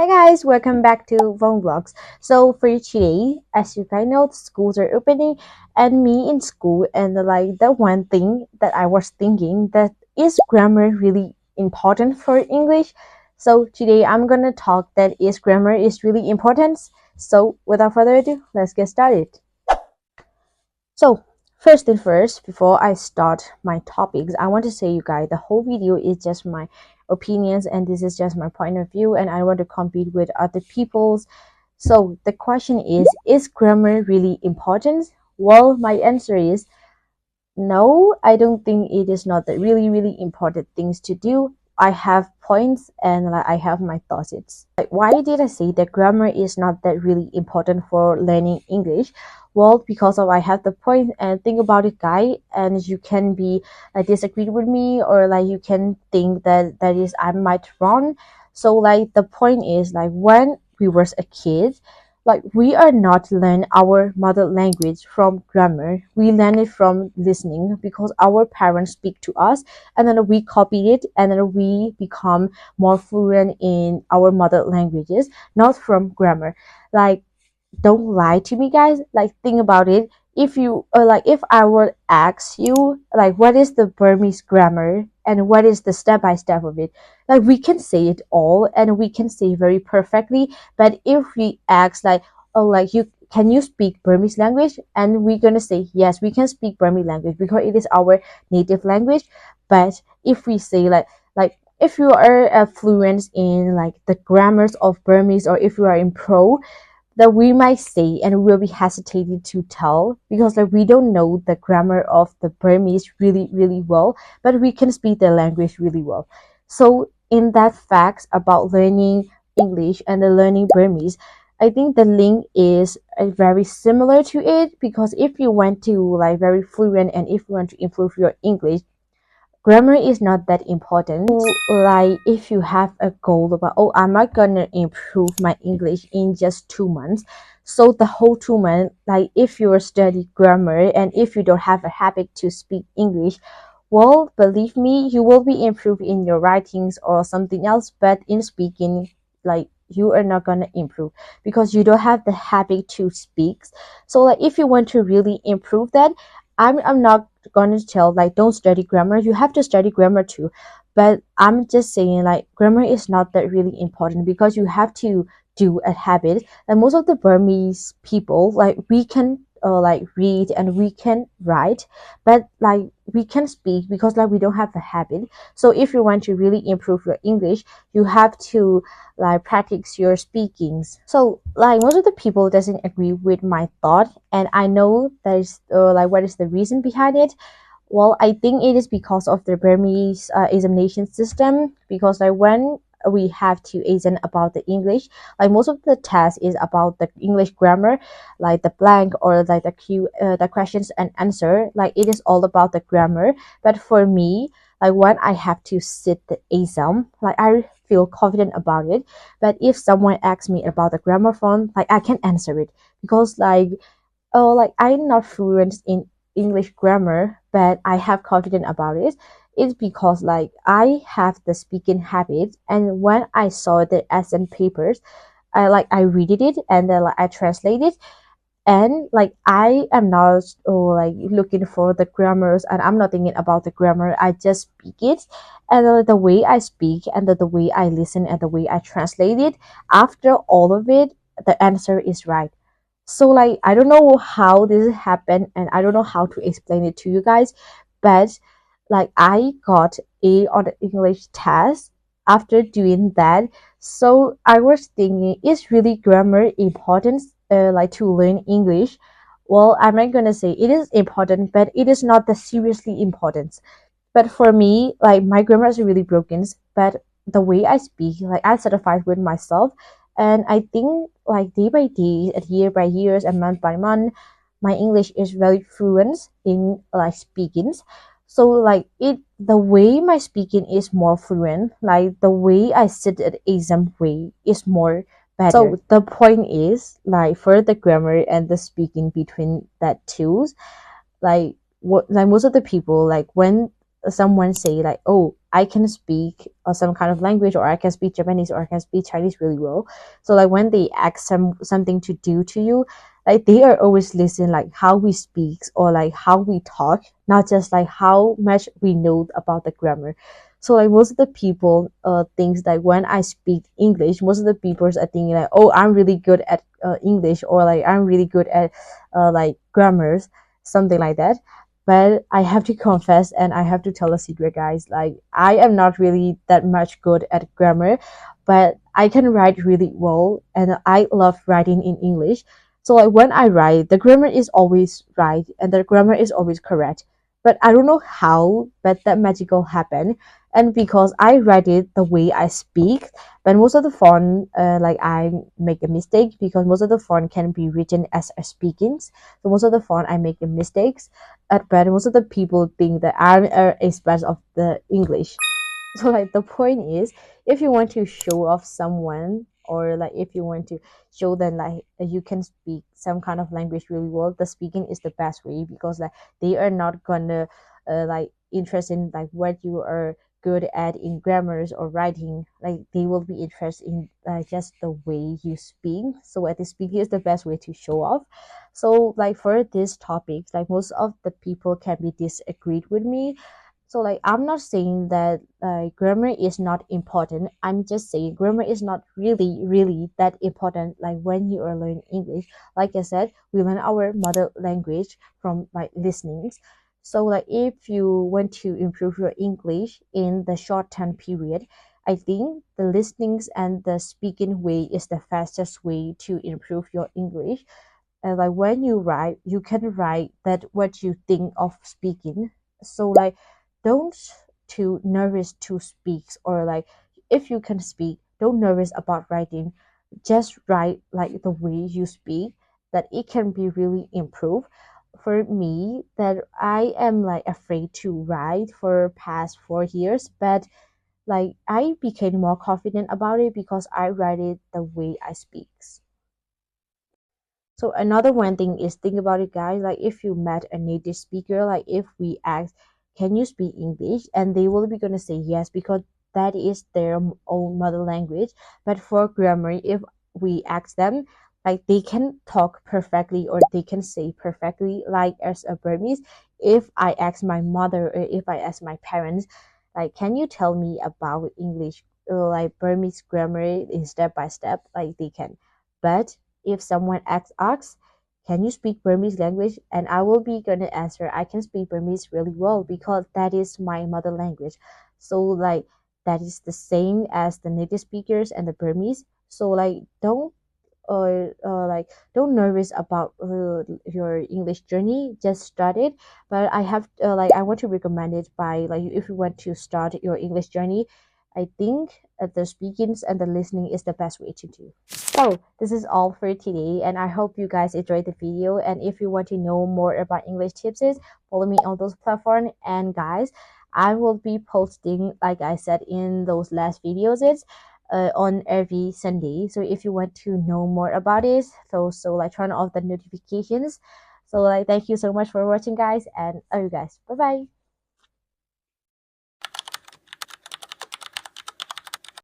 Hi guys, welcome back to Von Vlogs. So for today, as you guys know, the schools are opening and me in school and like the one thing that I was thinking that is grammar really important for English. So today I'm gonna talk that is grammar is really important. So without further ado, let's get started. So first thing first, before I start my topics, I want to say you guys the whole video is just my opinions and this is just my point of view and I want to compete with other people's. So the question is grammar really important? Well, my answer is no, I don't think it is not the really important things to do. I have points and like I have my thoughts. It's like why did I say that grammar is not that really important for learning English? Well, because of I have the point and think about it, guy, and you can be like disagree with me or like you can think that is I might wrong. So like the point is like when we was a kid, like we are not learn our mother language from grammar, we learn it from listening because our parents speak to us and then we copy it and then we become more fluent in our mother languages, not from grammar. Like don't lie to me, guys. Like think about it. If you like if I would ask you like what is the Burmese grammar and what is the step by step of it, like we can say it all and we can say very perfectly. But if we ask like, oh, like you can you speak Burmese language, and we're gonna say yes, we can speak Burmese language because it is our native language. But if we say like if you are fluent in like the grammars of Burmese or if you are in pro, that we might say and will be hesitated to tell because like we don't know the grammar of the Burmese really well, but we can speak the language really well. So in that facts about learning English and the learning Burmese, I think the link is very similar to it because if you want to like very fluent and if you want to improve your English, grammar is not that important. Like if you have a goal about, oh, I'm not gonna improve my English in just 2 months, so the whole 2 months, like if you study grammar and if you don't have a habit to speak English, well, believe me, you will be improved in your writings or something else, but in speaking, like you are not gonna improve because you don't have the habit to speak. So like if you want to really improve that, I'm not gonna tell like don't study grammar, you have to study grammar too, but I'm just saying like grammar is not that really important because you have to do a habit. And most of the Burmese people, like we can like read and we can write, but like we can speak because like we don't have a habit. So if you want to really improve your English, you have to like practice your speakings. So like most of the people doesn't agree with my thought, and I know there's like what is the reason behind it. Well, I think it is because of the Burmese examination system. Because like when we have to examine about the English, like most of the test is about the English grammar, like the blank or like the questions and answer. Like it is all about the grammar. But for me, like when I have to sit the exam, like I feel confident about it. But if someone asks me about the grammar form, like I can answer it because like oh, like I'm not fluent in English grammar, but I have confidence about it. It's because like I have the speaking habit, and when I saw the essay papers, I read it and then like I translate it, and like I am not like looking for the grammars, and I'm not thinking about the grammar. I just speak it, and the way I speak, and the way I listen, and the way I translate it. After all of it, the answer is right. So like I don't know how this happened and I don't know how to explain it to you guys, but like I got A on the English test after doing that. So I was thinking, is really grammar important like to learn English? Well, I'm not gonna say it is important, but it is not the seriously important. But for me, like my grammar is really broken, but the way I speak, like I'm satisfied with myself. And I think like day by day and year by years and month by month, my English is very fluent in like speaking. So like it the way my speaking is more fluent, like the way I sit at exam way is more better. So the point is like for the grammar and the speaking between that two, like what like most of the people like when someone say like, oh, I can speak some kind of language, or I can speak Japanese, or I can speak Chinese really well. So like when they ask something to do to you, like they are always listen like how we speak or like how we talk, not just like how much we know about the grammar. So like most of the people thinks that when I speak English, most of the people are thinking like, oh, I'm really good at English, or like I'm really good at like grammars, something like that. But I have to confess and I have to tell a secret, guys. Like I am not really that much good at grammar, but I can write really well, and I love writing in English. So like when I write, the grammar is always right and the grammar is always correct. But I don't know how, but that magical happened. And because I write it the way I speak, but most of the font, like I make a mistake because most of the font can be written as a speaking. So most of the font I make the mistakes, but most of the people think that I'm a expert of the English. So like the point is, if you want to show off someone, or like if you want to show them like you can speak some kind of language really well, the speaking is the best way, because like they are not gonna like interested in like what you are good at in grammars or writing. Like they will be interested in just the way you speak. So I think speaking is the best way to show off. So like for this topic, like most of the people can be disagreed with me. So like I'm not saying that grammar is not important. I'm just saying grammar is not really that important. Like when you are learning English, like I said, we learn our mother language from like listenings. So like if you want to improve your English in the short term period, I think the listenings and the speaking way is the fastest way to improve your English. And like when you write, you can write that what you think of speaking. So like don't too nervous to speak, or like if you can speak, don't nervous about writing. Just write like the way you speak, that it can be really improved. For me, that I am like afraid to write for past 4 years, but like I became more confident about it because I write it the way I speak. So another one thing is, think about it, guys. Like if you met a native speaker, like if we ask, "Can you speak English?" and they will be gonna say yes because that is their own mother language. But for grammar, if we ask them, like they can talk perfectly or they can say perfectly, like as a Burmese. If I ask my mother or if I ask my parents, like, "Can you tell me about English?" Like Burmese grammar in step by step, like they can. But if someone asks, can you speak Burmese language? And I will be gonna answer, I can speak Burmese really well because that is my mother language. So like that is the same as the native speakers and the Burmese. So like don't nervous about your English journey. Just start it. But I have like I want to recommend it by like if you want to start your English journey, I think the speaking and the listening is the best way to do. So this is all for today, and I hope you guys enjoyed the video. And if you want to know more about English tips, follow me on those platforms. And guys, I will be posting, like I said in those last videos, on every Sunday. So if you want to know more about it, so like turn off the notifications. So like thank you so much for watching, guys, and love you guys. Bye bye.